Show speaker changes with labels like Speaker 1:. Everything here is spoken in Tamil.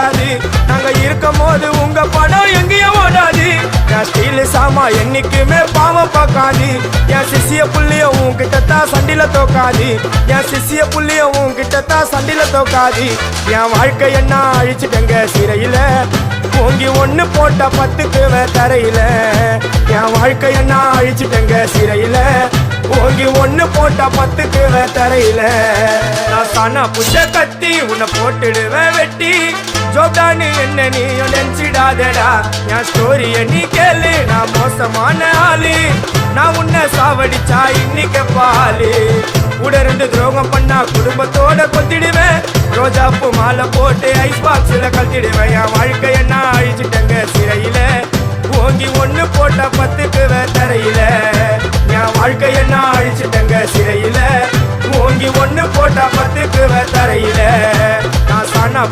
Speaker 1: ஓடாது. நாங்க இருக்கும் போது உங்க படம் எங்கேயும் ஓடாது. என் ஸ்டீல் சாமா என்னைக்குமே பாவம் பார்க்காது. என் சிசிய புள்ளிய உன்கிட்டத்தான் சண்டில தோக்காது. என் சிசிய புள்ளிய உன்கிட்டத்தான் சண்டில தோக்காது. என் வாழ்க்கை என்ன அழிச்சுட்டங்க சிறையில, ஓங்கி ஒண்ணு போட்ட 10க்கு தரையில. என் வாழ்க்கை என்ன அழிச்சுட்டங்க சிறையில, ஓங்கி ஒண்ணு போட்ட 10க்கு தரையில. நான் சானா புஷ கத்தி உன்னை போட்டுடுவேன் வெட்டி. ஜோப்டானு என்ன நீ நினைச்சிடாதடா. என் ஸ்டோரிய நீ கேளு, நான் மோசமான ஆளு. நான் உன்னை சாவடிச்சா இன்னைக்கு பாலு. உடருந்து துரோகம் பண்ணா குடும்பத்தோட கொத்திடுவேன். ரோஜாப்பு மாலை போட்டு ஐஸ் பாக்ஸ்ல கத்திடுவேன். என் வாழ்க்கை என்ன அழிச்சுட்டங்க சிறையில, ஓங்கி ஒண்ணு போட்ட 10க்கு தரையில. என் வாழ்க்கை என்ன அழிச்சுட்டங்க சிறையில, ஓங்கி ஒண்ணு போட்ட 10க்கு தரையில. நான் சானா